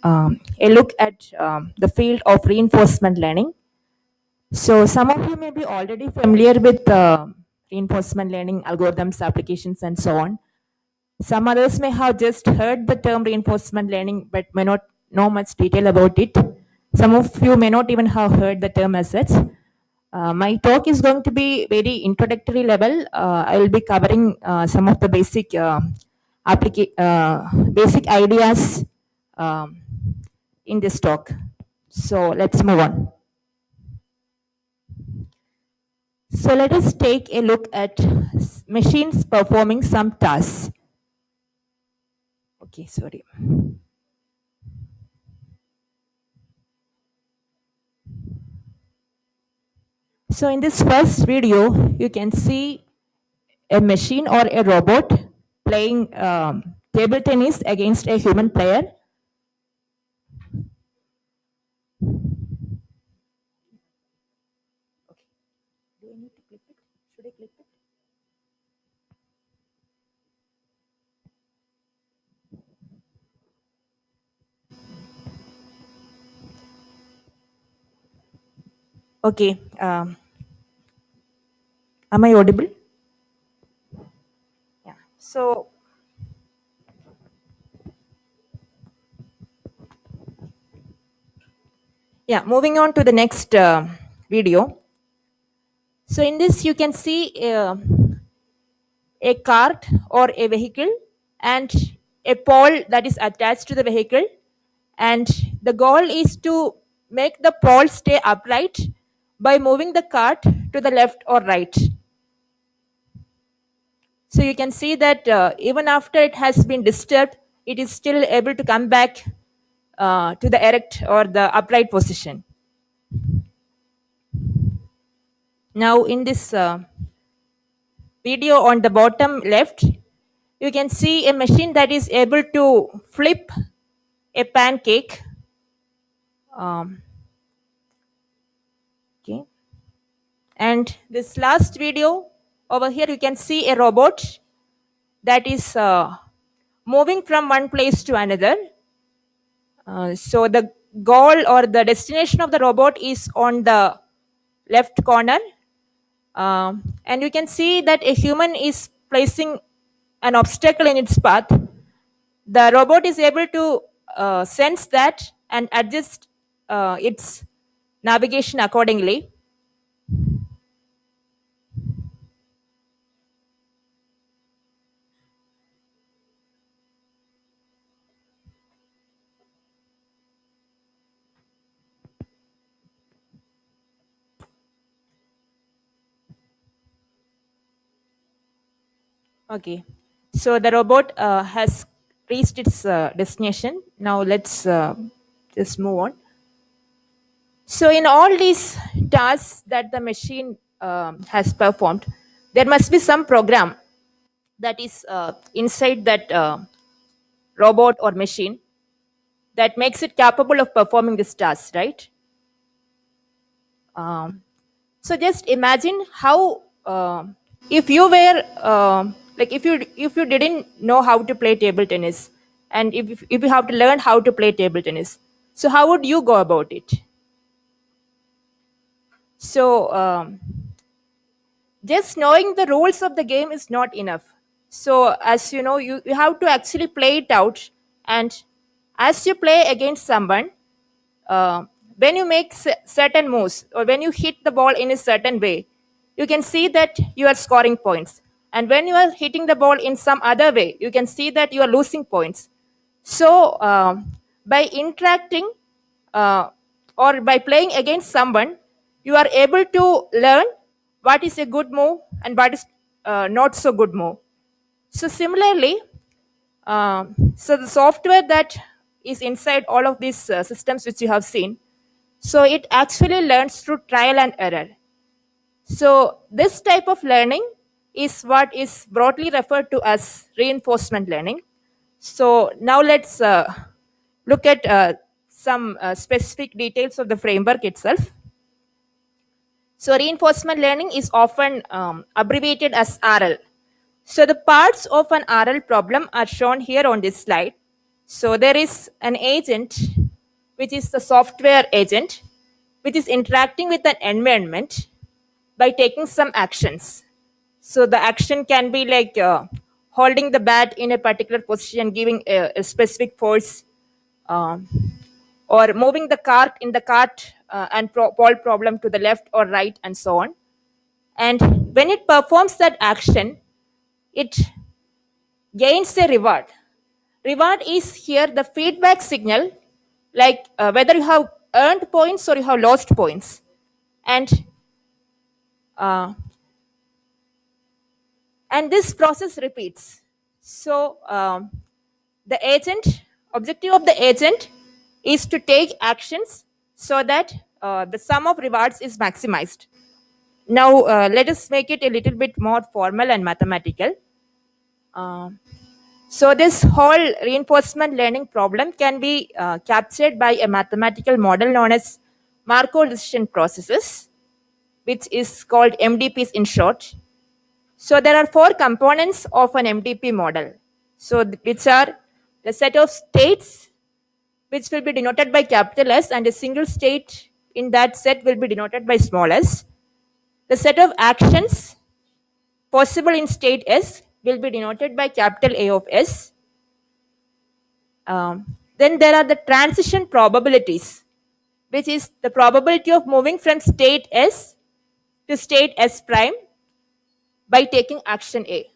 a look at the field of reinforcement learning. So some of you may be already familiar with reinforcement learning algorithms, applications, and so on. Some others may have just heard the term reinforcement learning but may not know much detail about it. Some of you may not even have heard the term as such. My talk is going to be very introductory level. I will be covering some of the basic ideas um, in this talk. So let's move on. So let us take a look at machines performing some tasks. Okay, sorry. So in this first video, you can see a machine or a robot playing table tennis against a human player. Do I need to click it? Should I click it? Okay. Am I audible? Yeah. So, yeah, moving on to the next video. So in this, you can see a cart or a vehicle and a pole that is attached to the vehicle. And the goal is to make the pole stay upright by moving the cart to the left or right. So you can see that even after it has been disturbed, it is still able to come back to the erect or the upright position. Now in this video on the bottom left, you can see a machine that is able to flip a pancake. Okay. And this last video over here, you can see a robot that is moving from one place to another. So the goal or the destination of the robot is on the left corner. And you can see that a human is placing an obstacle in its path. The robot is able to sense that and adjust its navigation accordingly. Okay, so the robot has reached its destination. Now let's just move on. So in all these tasks that the machine has performed, there must be some program that is inside that robot or machine that makes it capable of performing this task, right? So just imagine how if you were like if you didn't know how to play table tennis, and if you have to learn how to play table tennis, so how would you go about it? So just knowing the rules of the game is not enough. So as you know, you have to actually play it out, and as you play against someone, when you make certain moves or when you hit the ball in a certain way, you can see that you are scoring points, and when you are hitting the ball in some other way, you can see that you are losing points. So by interacting or by playing against someone, you are able to learn what is a good move and what is not so good move. So similarly, so the software that is inside all of these systems which you have seen, so it actually learns through trial and error. So this type of learning is what is broadly referred to as reinforcement learning. So now let's look at some specific details of the framework itself. So reinforcement learning is often abbreviated as RL. So the parts of an RL problem are shown here on this slide. So there is an agent, which is the software agent, which is interacting with an environment by taking some actions. So the action can be like holding the bat in a particular position, giving a specific force, um, or moving the cart in the cart and solve problem to the left or right, and so on. And when it performs that action, it gains a reward. Reward is here the feedback signal, like whether you have earned points or you have lost points. And uh, and this process repeats. So the agent objective of the agent is to take actions so that the sum of rewards is maximized. Now let us make it a little bit more formal and mathematical. Uh, so this whole reinforcement learning problem can be captured by a mathematical model known as Markov decision processes, which is called MDPs in short. So there are four components of an MDP model. So which are the set of states, which will be denoted by capital S, and a single state in that set will be denoted by small s. The set of actions possible in state S will be denoted by capital A of S. Then there are the transition probabilities, which is the probability of moving from state S to state S prime by taking action A.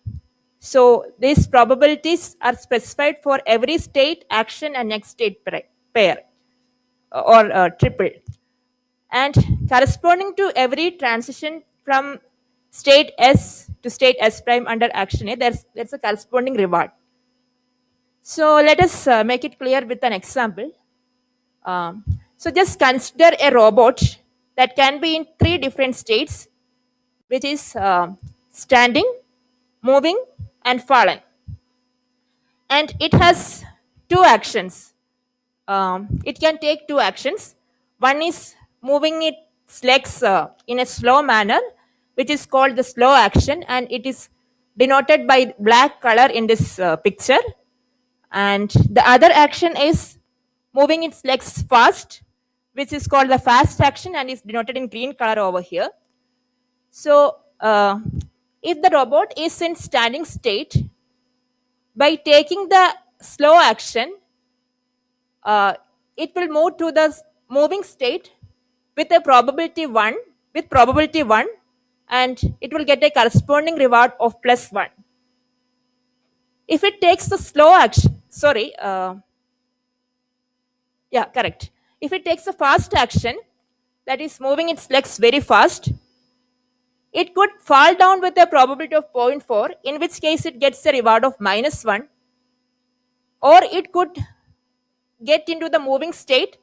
So these probabilities are specified for every state, action, and next state pair or triple. And corresponding to every transition from state S to state S prime under action A, there's a corresponding reward. So let us make it clear with an example. So just consider a robot that can be in three different states, which is standing, moving, and fallen. And it has two actions. It can take two actions. One is moving its legs in a slow manner, which is called the slow action, and it is denoted by black color in this picture. And the other action is moving its legs fast, which is called the fast action and is denoted in green color over here. So if the robot is in standing state, by taking the slow action, it will move to the moving state with a probability 1, and it will get a corresponding reward of +1. If it takes the slow action, yeah, correct. If it takes a fast action, that is moving its legs very fast, it could fall down with a probability of 0.4, in which case it gets a reward of -1, or it could get into the moving state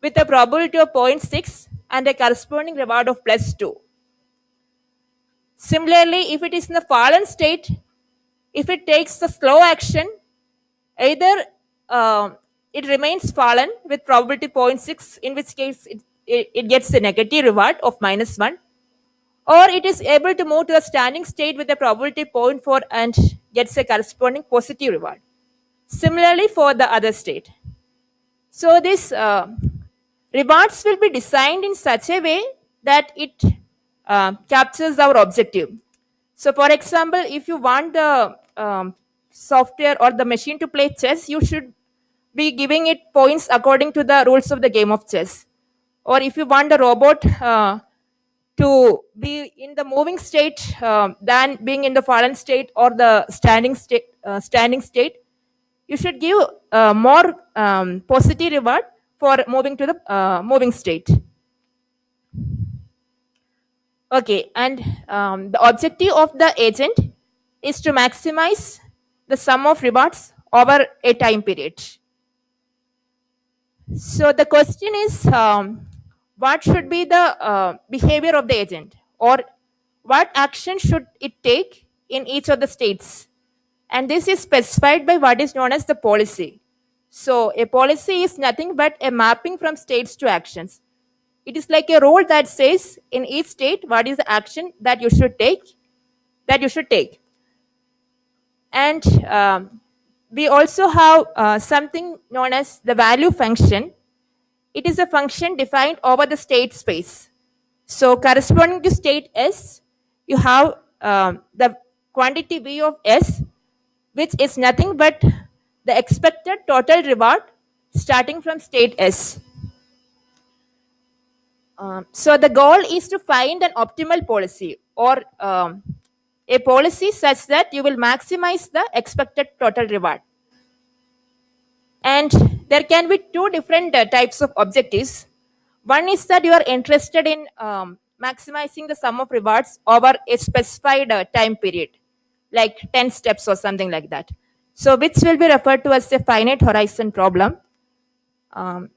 with a probability of 0.6 and a corresponding reward of +2. Similarly, if it is in the fallen state, if it takes the slow action, either it remains fallen with probability 0.6, in which case it gets a negative reward of -1, or it is able to move to a standing state with a probability 0.4 and gets a corresponding positive reward. Similarly for the other state. So these rewards will be designed in such a way that it captures our objective. So for example, if you want the software or the machine to play chess, you should be giving it points according to the rules of the game of chess. Or if you want the robot to be in the moving state than being in the fallen state or the standing state, you should give more positive reward for moving to the moving state. Okay, and the objective of the agent is to maximize the sum of rewards over a time period. So the question is, what should be the behavior of the agent, or what action should it take in each of the states? And this is specified by what is known as the policy. So a policy is nothing but a mapping from states to actions. It is like a rule that says in each state what is the action that you should take, And we also have something known as the value function. It is a function defined over the state space. So corresponding to state S, you have the quantity V of S, which is nothing but the expected total reward starting from state S. So the goal is to find an optimal policy, or a policy such that you will maximize the expected total reward. And there can be two different types of objectives. One is that you are interested in maximizing the sum of rewards over a specified time period, like 10 steps or something like that. So, which will be referred to as a finite horizon problem. Um,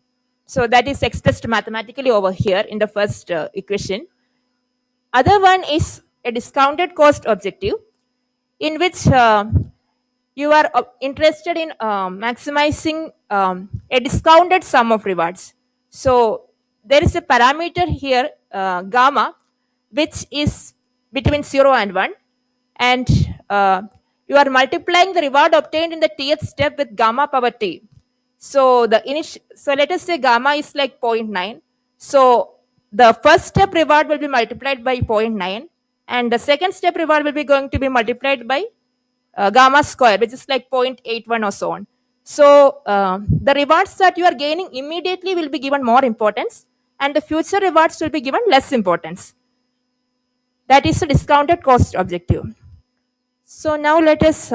so, that is expressed mathematically over here in the first equation. Other one is a discounted cost objective, in which you are interested in maximizing a discounted sum of rewards. So there is a parameter here, gamma, which is between 0 and 1, and you are multiplying the reward obtained in the tth step with gamma power t. So so let us say gamma is like zero 0.9. So the first step reward will be multiplied by 0.9, and the second step reward will be going to be multiplied by gamma square, which is like 0.81 or so on. So the rewards that you are gaining immediately will be given more importance, and the future rewards will be given less importance. That is the discounted cost objective. So now let us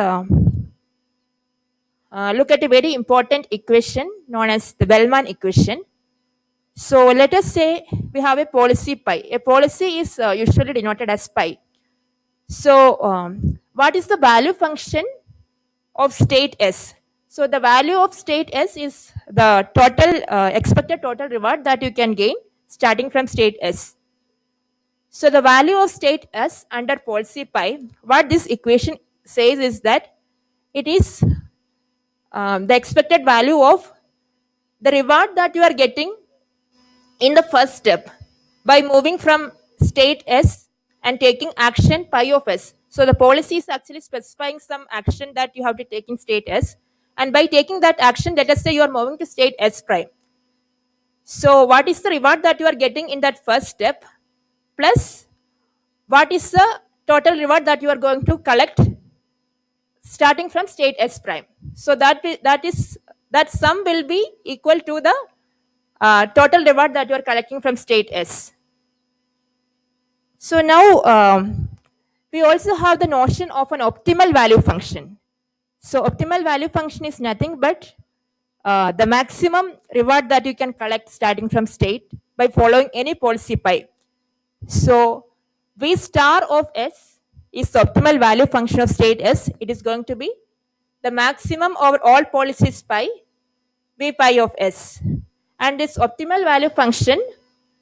look at a very important equation known as the Bellman equation. So let us say we have a policy pi. A policy is usually denoted as pi. So what is the value function of state S? So the value of state S is the total expected total reward that you can gain starting from state S. So the value of state S under policy pi, what this equation says is that it is the expected value of the reward that you are getting in the first step by moving from state S and taking action pi of S. So the policy is actually specifying some action that you have to take in state S, and by taking that action, let us say you are moving to state S prime. So what is the reward that you are getting in that first step, plus what is the total reward that you are going to collect starting from state S prime? So that sum will be equal to the total reward that you are collecting from state S. So now we also have the notion of an optimal value function. So optimal value function is nothing but the maximum reward that you can collect starting from state by following any policy pi. So V star of S is the optimal value function of state S. It is going to be the maximum over all policies pi, V pi of S. And this optimal value function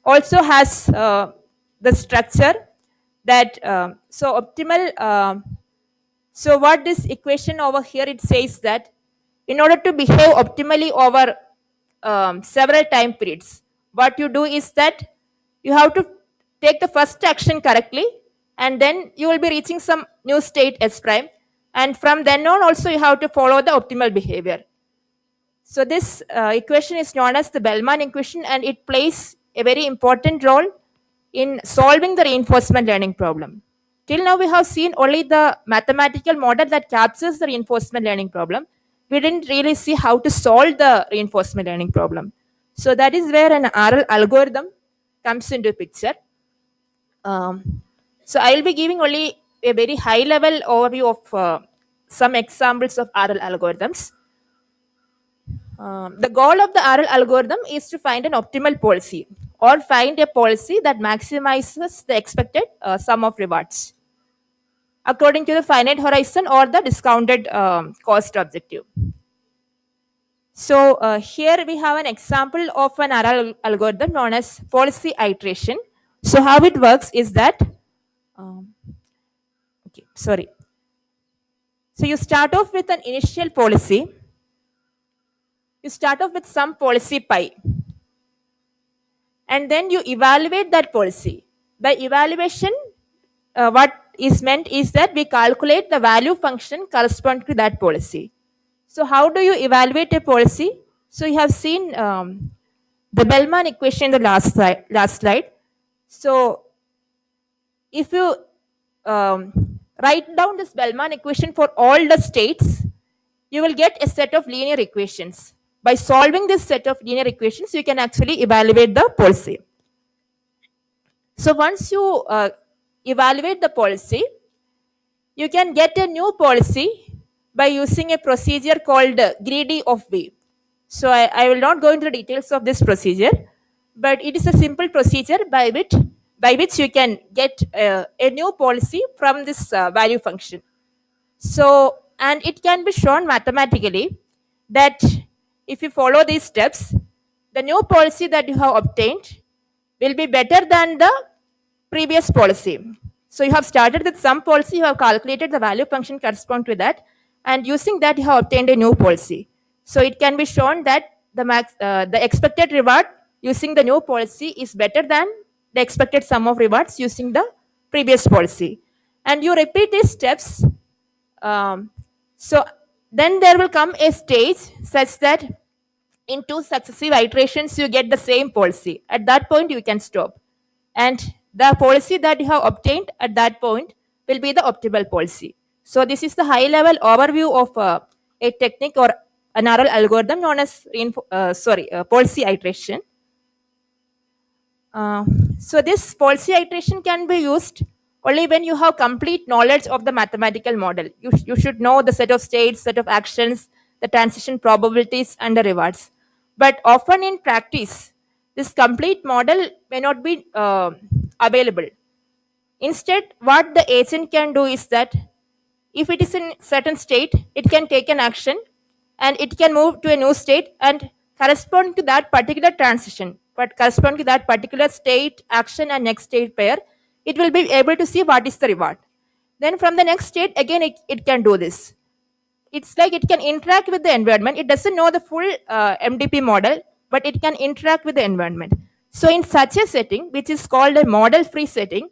also has the structure that so optimal so what this equation over here, it says that in order to behave optimally over several time periods, what you do is that you have to take the first action correctly, and then you will be reaching some new state S prime, and from then on also you have to follow the optimal behavior. So this equation is known as the Bellman equation, and it plays a very important role in solving the reinforcement learning problem. Till now we have seen only the mathematical model that captures the reinforcement learning problem. We didn't really see how to solve the reinforcement learning problem. So that is where an RL algorithm comes into picture. So I will be giving only a very high level overview of some examples of RL algorithms. The goal of the RL algorithm is to find an optimal policy, or find a policy that maximizes the expected sum of rewards according to the finite horizon or the discounted cost objective. So here we have an example of an RL algorithm known as policy iteration. So how it works is that, So you start off with an initial policy. You start off with some policy pi, and then you evaluate that policy. By evaluation, what is meant is that we calculate the value function corresponding to that policy. So how do you evaluate a policy? So you have seen the Bellman equation in the last slide. So if you write down this Bellman equation for all the states, you will get a set of linear equations. By solving this set of linear equations, you can actually evaluate the policy. So once you evaluate the policy, you can get a new policy by using a procedure called greedy of B. So I will not go into the details of this procedure, but it is a simple procedure by which you can get a new policy from this value function. So, and it can be shown mathematically that if you follow these steps, the new policy that you have obtained will be better than the previous policy. So you have started with some policy, you have calculated the value function correspond to that, and using that you have obtained a new policy. So it can be shown that the expected reward using the new policy is better than the expected sum of rewards using the previous policy. And you repeat these steps. So then there will come a stage such that in two successive iterations you get the same policy. At that point you can stop, and the policy that you have obtained at that point will be the optimal policy. So this is the high level overview of a technique or an RL algorithm known as policy iteration. uh, so this policy iteration can be used only when you have complete knowledge of the mathematical model. You should know the set of states, set of actions, the transition probabilities, and the rewards. But often in practice, this complete model may not be available. Instead, what the agent can do is that if it is in certain state, it can take an action and it can move to a new state and correspond to that particular transition, but correspond to that particular state, action, and next state pair, it will be able to see what is the reward. Then from the next state, again, it can do this. It's like it can interact with the environment. It doesn't know the full MDP model, but it can interact with the environment. So in such a setting, which is called a model-free setting,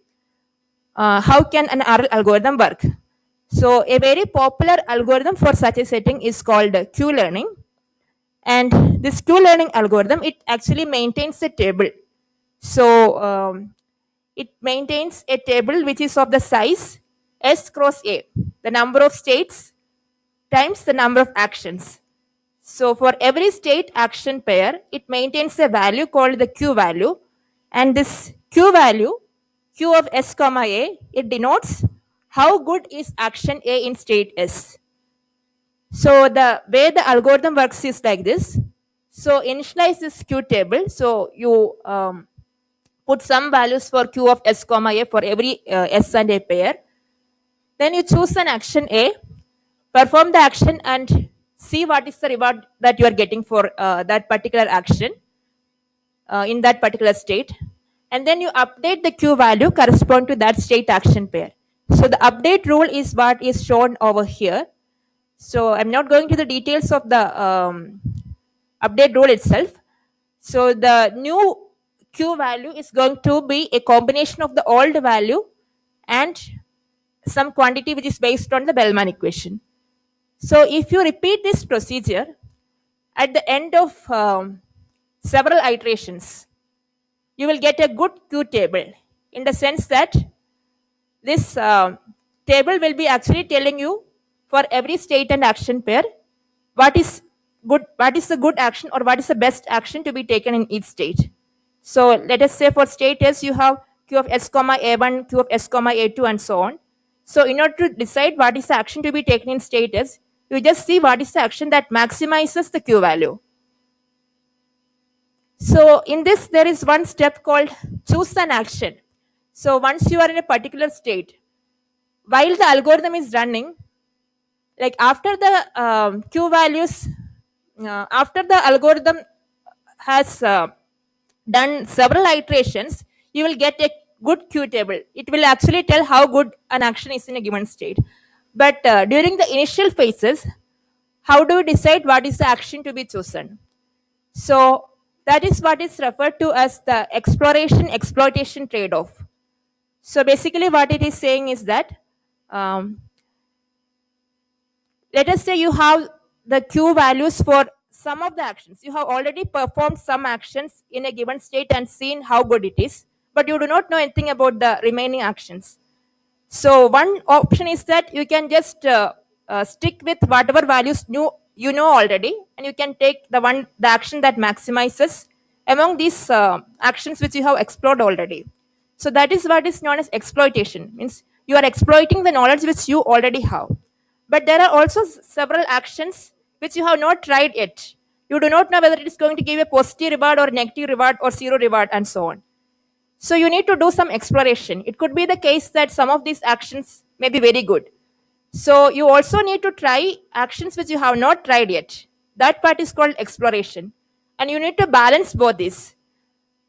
how can an RL algorithm work? So a very popular algorithm for such a setting is called Q-learning. And this Q-learning algorithm, it actually maintains a table. So it maintains a table which is of the size S cross A, the number of states times the number of actions. So for every state action pair, it maintains a value called the Q value. And this Q value, Q of S comma A, it denotes how good is action A in state S. So the way the algorithm works is like this. So initialize this Q table. So you put some values for Q of S comma A for every S and A pair. Then you choose an action A, perform the action, and see what is the reward that you are getting for that particular action in that particular state. And then you update the Q value correspond to that state action pair. So the update rule is what is shown over here. So I'm not going to the details of the update rule itself. So the new Q value is going to be a combination of the old value and some quantity which is based on the Bellman equation. So if you repeat this procedure at the end of several iterations, you will get a good Q table, in the sense that this table will be actually telling you for every state and action pair what is the good action or what is the best action to be taken in each state. So let us say for state S you have Q of S comma A1, Q of S comma A2, and so on. So in order to decide what is the action to be taken in state S, you just see what is the action that maximizes the Q value. So in this, there is one step called choose an action. So once you are in a particular state, while the algorithm is running, like after the Q values, after the algorithm has done several iterations, you will get a good Q table. It will actually tell how good an action is in a given state. But during the initial phases, how do we decide what is the action to be chosen? So that is what is referred to as the exploration exploitation trade-off. So basically what it is saying is that let us say you have the q values for some of the actions. You have already performed some actions in a given state and seen how good it is, but you do not know anything about the remaining actions. So one option is that you can just stick with whatever values you know already, and you can take the action that maximizes among these actions which you have explored already. So that is what is known as exploitation. Means you are exploiting the knowledge which you already have. But there are also several actions which you have not tried yet. You do not know whether it is going to give a positive reward or negative reward or zero reward and so on. So you need to do some exploration. It could be the case that some of these actions may be very good. So you also need to try actions which you have not tried yet. That part is called exploration. And you need to balance both these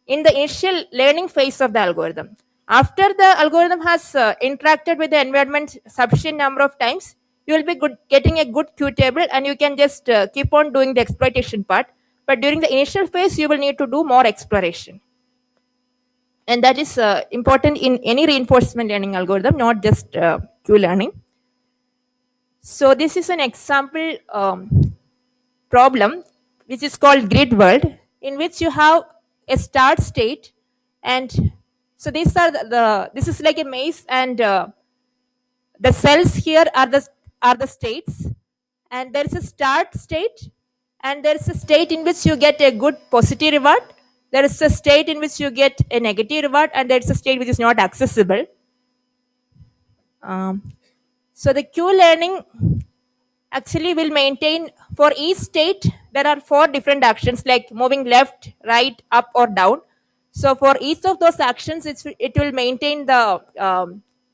in the initial learning phase of the algorithm. After the algorithm has interacted with the environment sufficient number of times, you will be getting a good Q table, and you can just keep on doing the exploitation part. But during the initial phase, you will need to do more exploration, and that is important in any reinforcement learning algorithm, not just q learning. So this is an example problem which is called grid world, in which you have a start state, and so these are this is like a maze, and the cells here are the states, and there is a start state, and there is a state in which you get a good positive reward. There is a state in which you get a negative reward, and there is a state which is not accessible. um, so the q learning actually will maintain for each state there are four different actions like moving left, right, up or down. So for each of those actions it will maintain the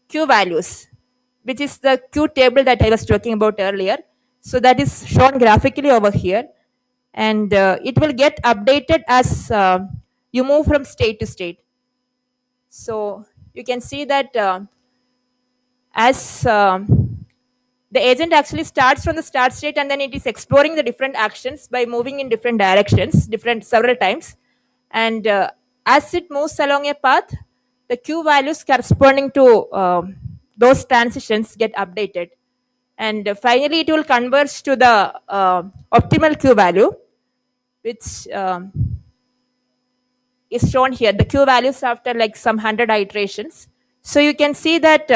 q values, which is the q table that I was talking about earlier. So that is shown graphically over here, and it will get updated as you move from state to state. So you can see that as the agent actually starts from the start state, and then it is exploring the different actions by moving in different directions different several times, and as it moves along a path, the q values corresponding to those transitions get updated, and finally it will converge to the optimal q value, which is shown here, the q values after like some 100 iterations. So you can see that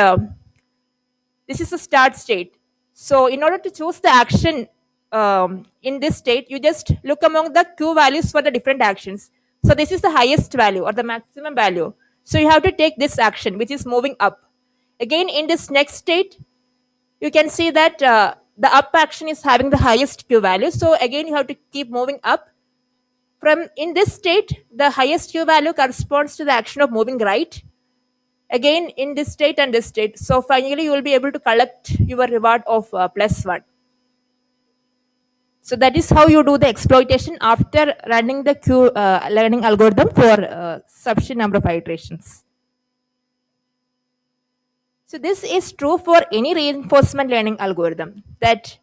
this is a start state. So in order to choose the action in this state, you just look among the q values for the different actions. So this is the highest value or the maximum value. So you have to take this action, which is moving up. Again, in this next state, you can see that the up action is having the highest q value. So again, you have to keep moving up. From in this state, the highest q value corresponds to the action of moving right, again in this state and this state. So finally you will be able to collect your reward of +1. So that is how you do the exploitation after running the q learning algorithm for sufficient number of iterations. So this is true for any reinforcement learning algorithm, that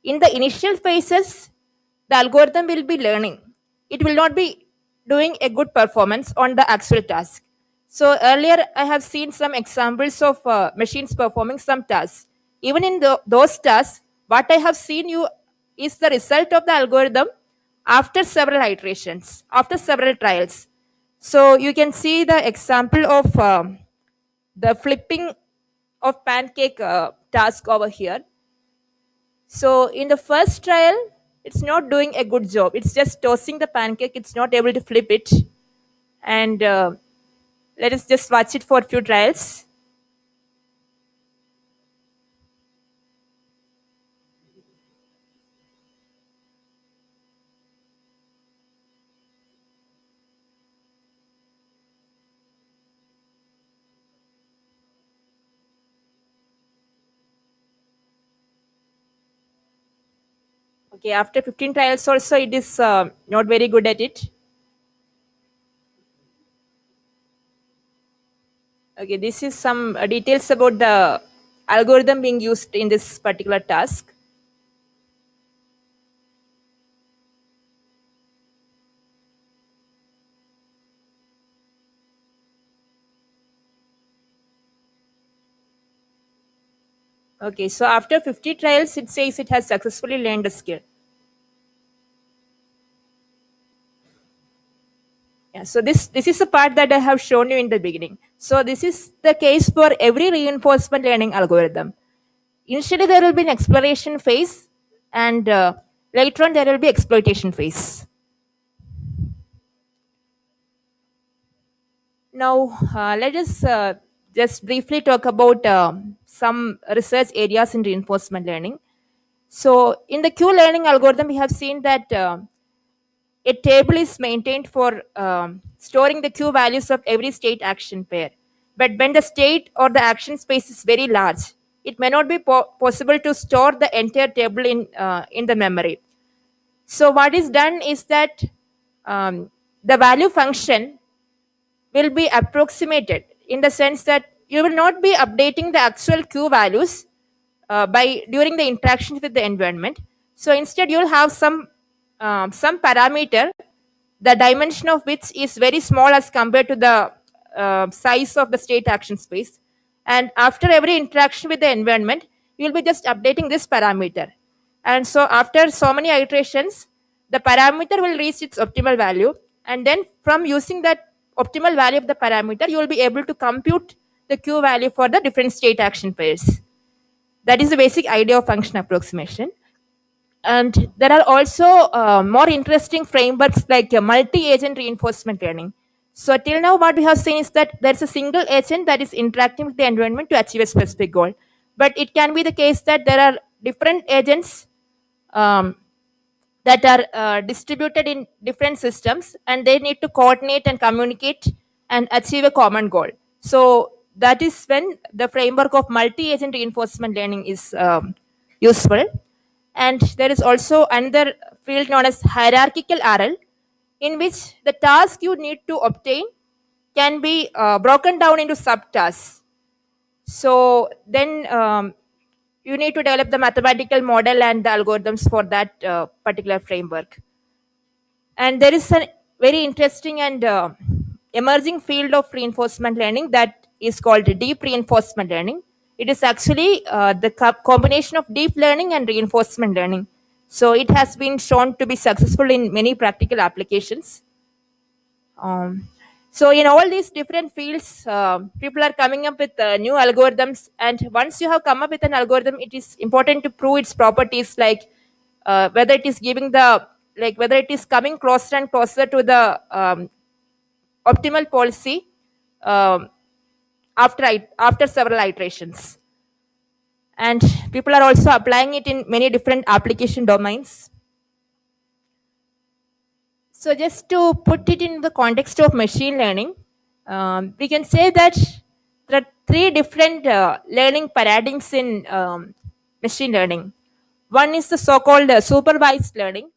in the initial phases the algorithm will be learning. It will not be doing a good performance on the actual task. So earlier I have seen some examples of machines performing some tasks. Even in those tasks, what I have seen you is the result of the algorithm after several iterations, after several trials. So you can see the example of the flipping of pancake task over here. So in the first trial, it's not doing a good job. It's just tossing the pancake. It's not able to flip it. And let us just watch it for a few trials. Okay, after 15 trials also, it is not very good at it. Okay, this is some details about the algorithm being used in this particular task. Okay, so after 50 trials, it says it has successfully learned the skill. Yeah, so this is the part that I have shown you in the beginning. So this is the case for every reinforcement learning algorithm. Initially, there will be an exploration phase, and later on, there will be exploitation phase. Now, let us just briefly talk about some research areas in reinforcement learning. So, in the Q learning algorithm, we have seen that a table is maintained for storing the Q values of every state action pair. But when the state or the action space is very large, it may not be possible to store the entire table in the memory. So, what is done is that the value function will be approximated in the sense that you will not be updating the actual Q values by during the interactions with the environment. So instead, you'll have some parameter, the dimension of which is very small as compared to the size of the state action space. And after every interaction with the environment, you'll be just updating this parameter. And so after so many iterations, the parameter will reach its optimal value. And then from using that optimal value of the parameter, you will be able to compute the Q value for the different state action pairs. That is the basic idea of function approximation. And there are also more interesting frameworks like multi-agent reinforcement learning. So till now, what we have seen is that there is a single agent that is interacting with the environment to achieve a specific goal. But it can be the case that there are different agents um, that are distributed in different systems, and they need to coordinate and communicate and achieve a common goal. So that is when the framework of multi-agent reinforcement learning is useful. And there is also another field known as hierarchical RL, in which the task you need to obtain can be broken down into subtasks. So then you need to develop the mathematical model and the algorithms for that particular framework. And there is a very interesting and emerging field of reinforcement learning that is called deep reinforcement learning. It is actually the combination of deep learning and reinforcement learning. So it has been shown to be successful in many practical applications. Um, so in all these different fields, people are coming up with new algorithms. And once you have come up with an algorithm, it is important to prove its properties, like whether it is giving the whether it is coming closer and closer to the optimal policy um, after several iterations. And people are also applying it in many different application domains. So, just to put it in the context of machine learning, we can say that there are three different learning paradigms in machine learning. One is the so called supervised learning,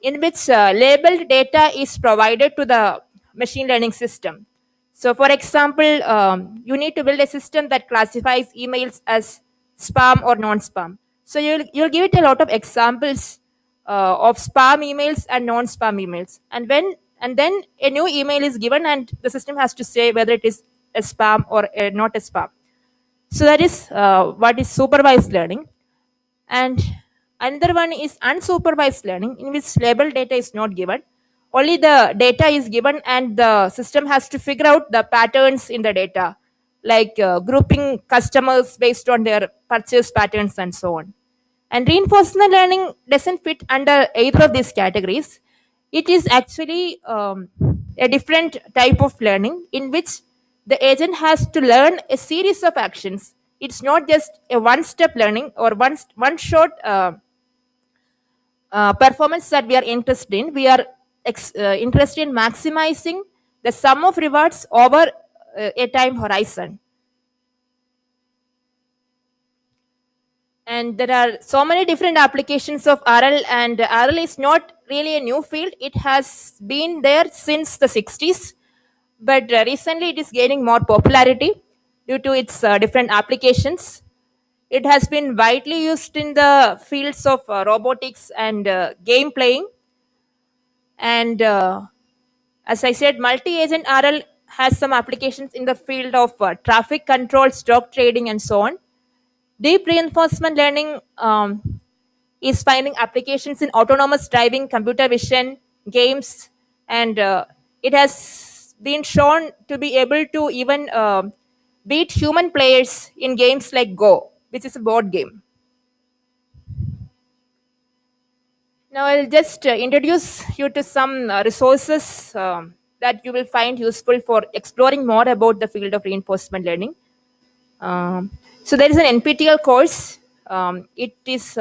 in which labeled data is provided to the machine learning system. So, for example, you need to build a system that classifies emails as spam or non-spam. So, you'll give it a lot of examples of spam emails and non-spam emails, and then a new email is given, and the system has to say whether it is a spam or not a spam. So that is what is supervised learning. And another one is unsupervised learning, in which label data is not given. Only the data is given, and the system has to figure out the patterns in the data, like grouping customers based on their purchase patterns and so on. And reinforcement learning doesn't fit under either of these categories. It is actually a different type of learning in which the agent has to learn a series of actions. It's not just a one step learning or one short performance that we are interested in. We are interested in maximizing the sum of rewards over a time horizon. And there are so many different applications of RL, and RL is not really a new field. It has been there since the 60s, but recently it is gaining more popularity due to its different applications. It has been widely used in the fields of robotics and game playing. And as I said, multi agent RL has some applications in the field of traffic control, stock trading, and so on. Deep reinforcement learning is finding applications in autonomous driving, computer vision, games, and it has been shown to be able to even beat human players in games like Go, which is a board game. Now, I'll just introduce you to some resources that you will find useful for exploring more about the field of reinforcement learning. Um, so, there is an NPTEL course. It is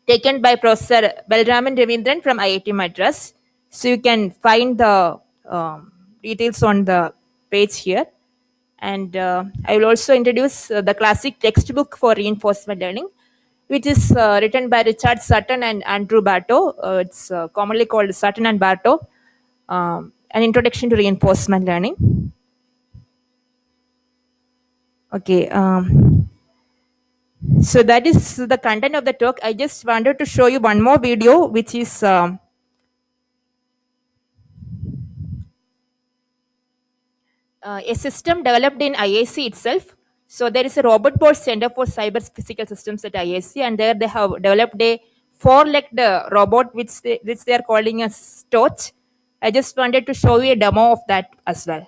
taken by Professor Balraman Ravindran from IIT Madras. So, you can find the details on the page here. And I will also introduce the classic textbook for reinforcement learning, which is written by Richard Sutton and Andrew Bartow. It's commonly called Sutton and Bartow, An Introduction to Reinforcement Learning. Okay, so that is the content of the talk. I just wanted to show you one more video, which is a system developed in IISc itself. So there is a robot board center for cyber physical systems at IISc, and there they have developed a four-legged robot, which they are calling as Torch. I just wanted to show you a demo of that as well,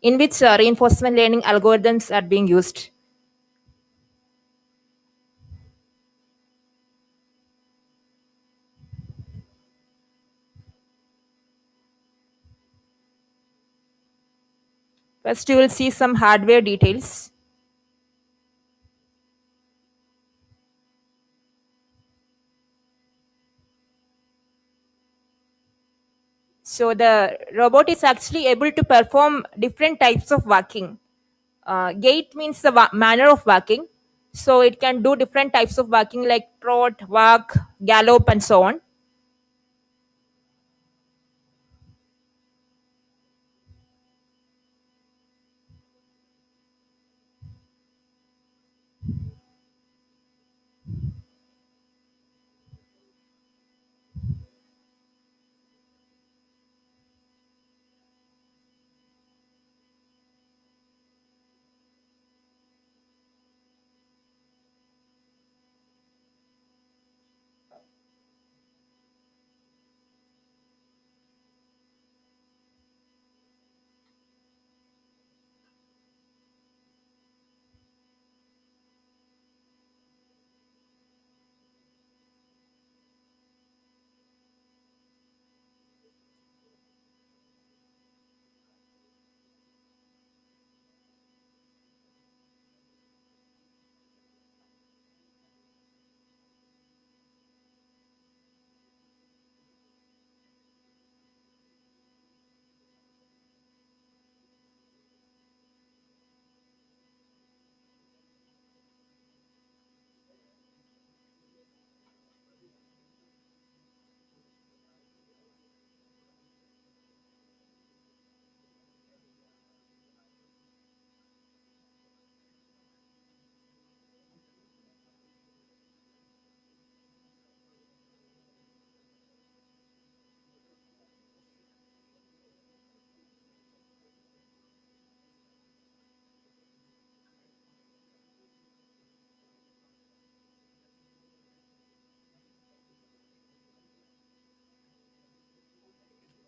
in which reinforcement learning algorithms are being used. First, you will see some hardware details. So the robot is actually able to perform different types of walking. Gait means the manner of walking. So it can do different types of walking like trot, walk, gallop, and so on.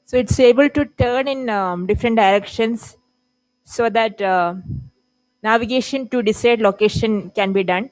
So it's able to turn in different directions so that navigation to desired location can be done.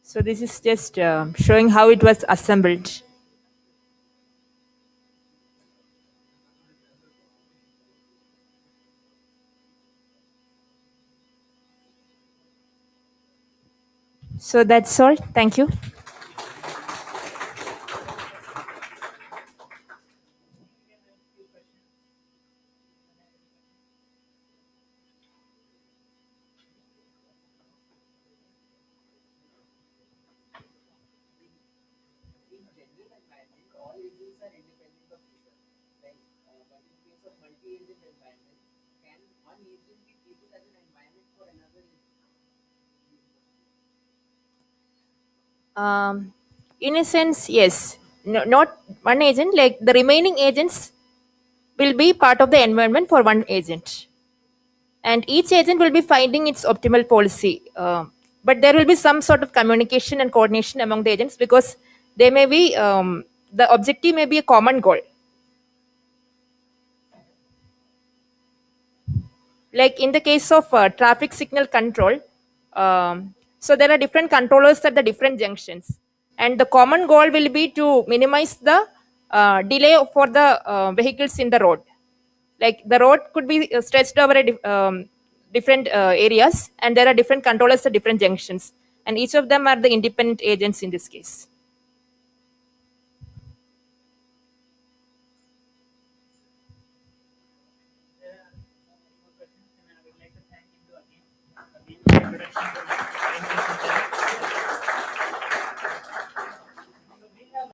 So this is just showing how it was assembled. So that's all. Thank you. Um, in a sense, yes. No, not one agent, like the remaining agents will be part of the environment for one agent. And each agent will be finding its optimal policy. But there will be some sort of communication and coordination among the agents because they may be, the objective may be a common goal. Like in the case of traffic signal control, so there are different controllers at the different junctions, and the common goal will be to minimize the delay for the vehicles in the road. Like the road could be stretched over different areas, and there are different controllers at different junctions, and each of them are the independent agents in this case.